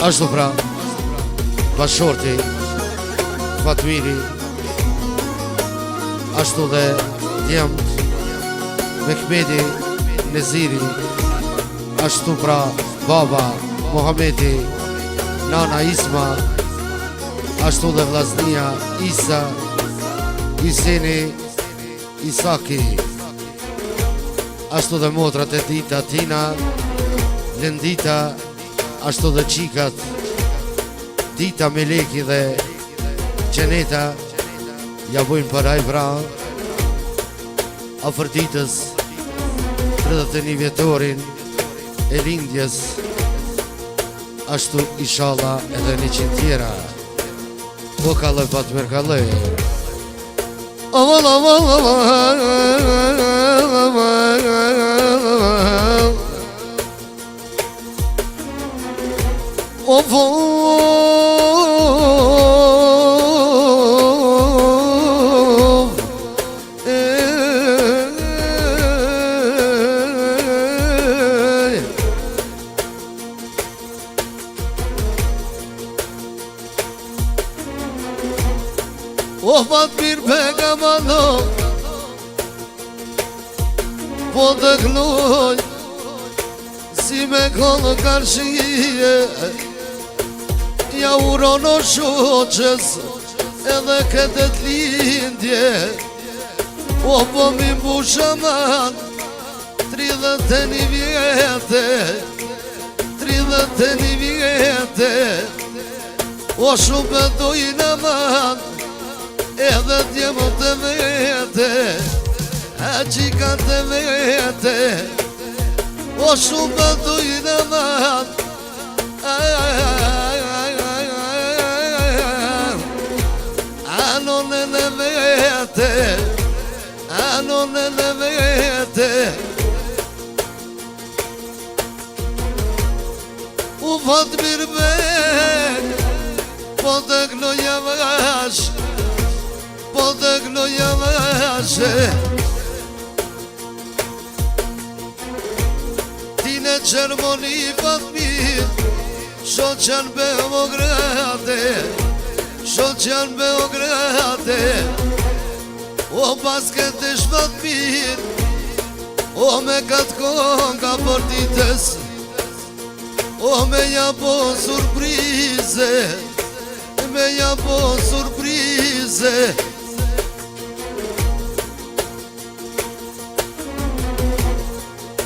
Ashtu pra, Bashorti, Fatmiri, ashtu dhe djemët, Mehmeti, Neziri, ashtu pra baba, Mohamedi, nana Isma, ashtu dhe vllaznia Isa, Iseni, Isaki, ashtu dhe motrat e Dita, Tina, Lendita, ashtu dhe qikat Dita, Meleki dhe Gjeneta, ja bojnë paraj pra afër ditës 31 vjetorin e lindjes, ashtu inshallah edhe 100 tjera. Po kalloj Fatmer kalloj. O Fatmir Pegamano, po të knoj si me kollë karshije, ja uron o shoqës edhe këtë t'lindje. O po mi mbushaman 31 vjete, 31 vjete. O shumë përdojnë aman edhe djemët të vete, e qikat të vete. O shumë përdojnë aman anonen e vete, anonen e vete. U Fatmir Beg, po të knoja vash, po të knoja vashe. Ti në Gjermoni Fatmir, shoqan Beograde, shoqan Beograde. O basket e Fatmir, o me katë konga për ditës, o me ja po surprize, me ja po surprize.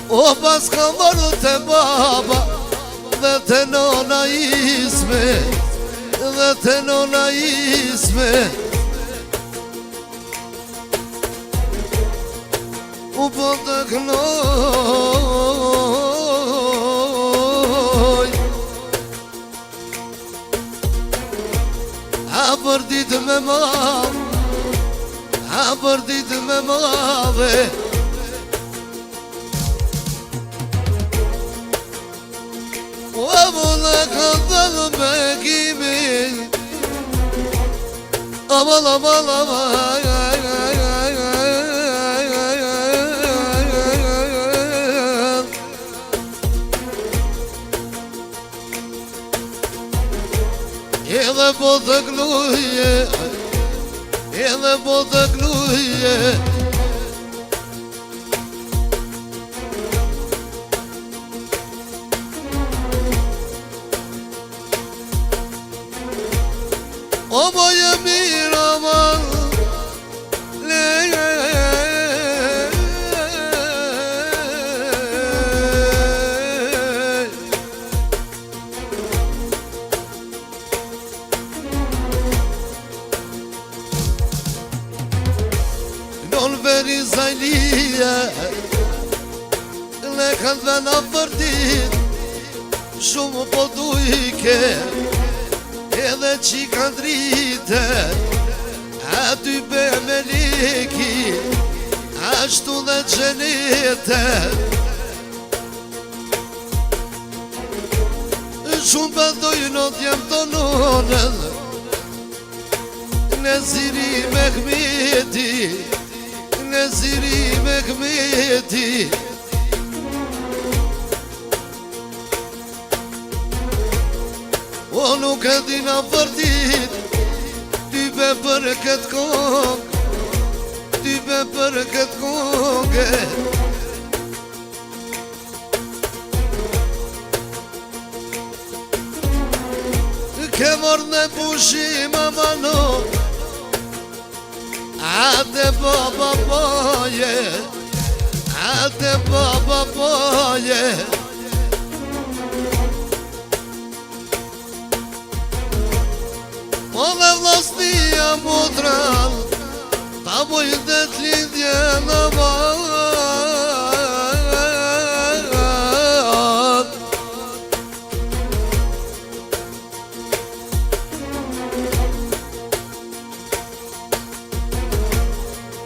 O pas ka marrë të baba dhe të nona Isme, dhe të nona Isme. U po të knoj a për ditë me madhe, a për ditë me madhe. O mu dhe ka dhëllë me kimi, amal amal amal. Edhe po të knuje, edhe po të knuje. O boje mirë aman, non veri zajlije, le kanë vena për dit, shumë po dujke, edhe qika drite, aty be Meleki, ashtu dhe Gjenete. Shumë përdojnë o djemë të nonën, Neziri Mehmeti, Neziri Mehmeti. nuk e dina për dit Type për këtë kongë Type për këtë kongë Ke mërë në pushim amano Ate baba boje Ate baba boje O dhe vlasnia mutran Ta bojnë dhe t'lindje në vat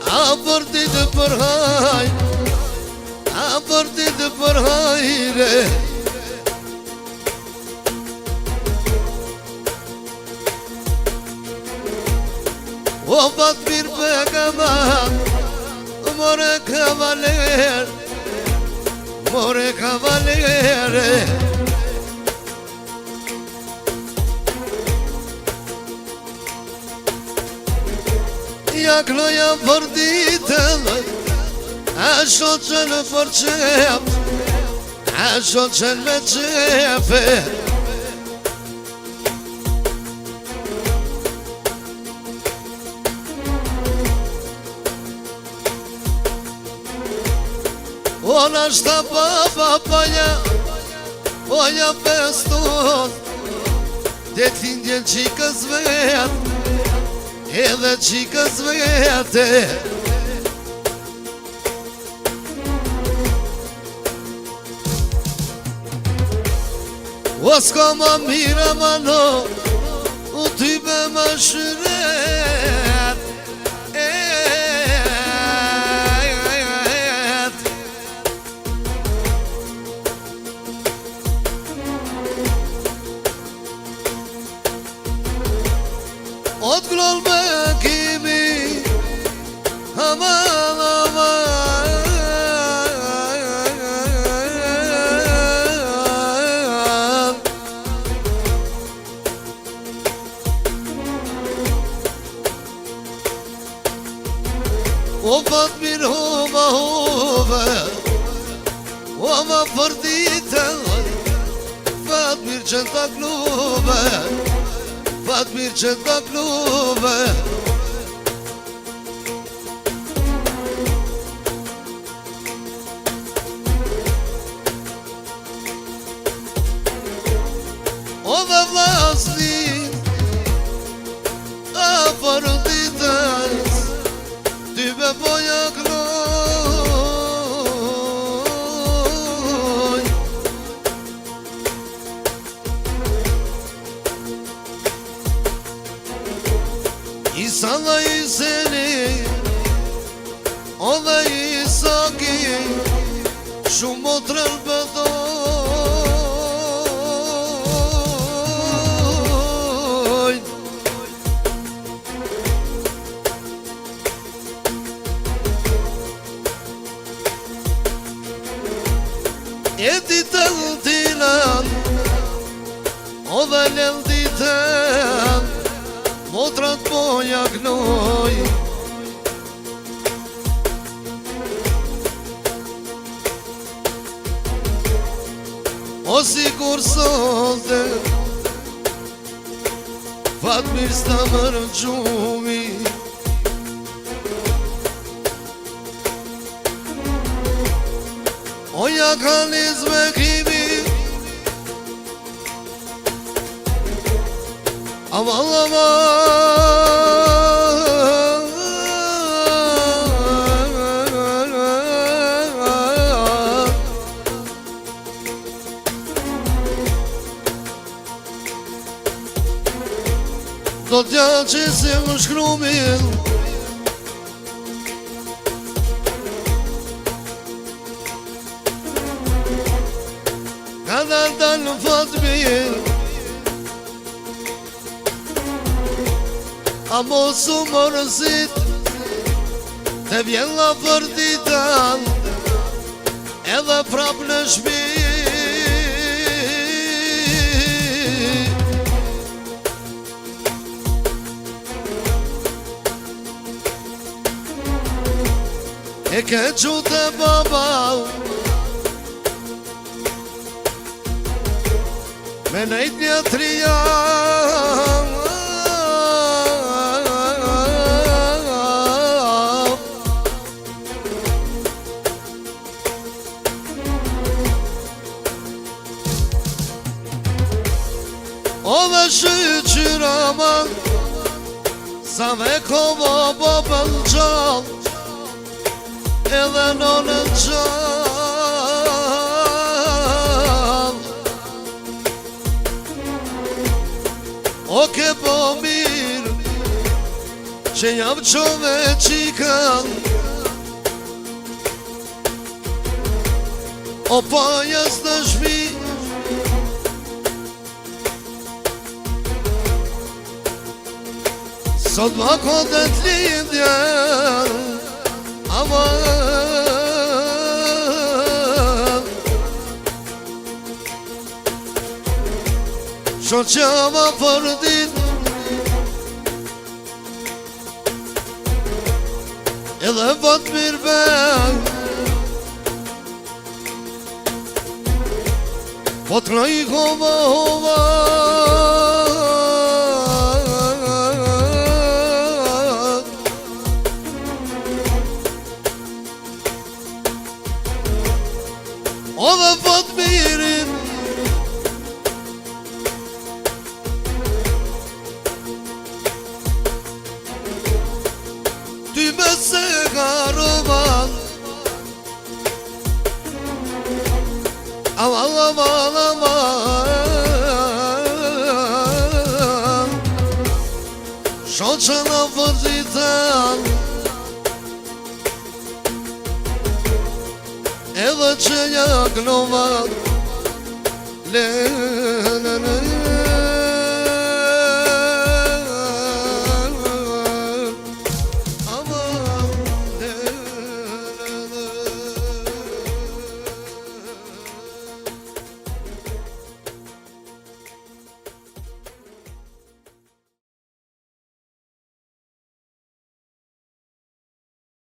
A për ti të përhaj A për ti të përhajre O bat mirë për kamat More kavaler More kavalere Ja kloja për ditën A shoqen për qep A shoqen me qepe Ona shta papaja Oja peston Dhe t'lindjen qikës vet Edhe qikës vete O s'ka ma mira ma no U tybe ma shyret O t'glol me kimi Aman, aman O pat mir hova hova Hova për ditën Pat mir që ta klube Pat mirë që ta klube O dhe vlasni A për ditës Ty me boja kloj Isa dhe Iseni O dhe Isaki Shumë o trelbetoj E ditë lëtinan O dhe lënditën Motrat poja gnoj O sigur sonte Fatmir s'ta mërë gjumi O ja kaniz me kimi Aman Do t'ja qesim shkrumin Ka dal në Fatmir A mos u mërësit Te vjen la për ditan Edhe prap në shpi E ke qute baba me nejt një trija O dhe shqyra ma sa me kova babën gjall edhe nonën gjall O ke po mirë që jam qove qikën O pa jes në shmi Sot ma kondet lindje Ama Shon që ma për dit Edhe vat mirë ben Po të në i hova hova O dhe vat mirin Ty me se garovan Aman, aman, aman Shon që në vërzitan Edhe që një gnovan Le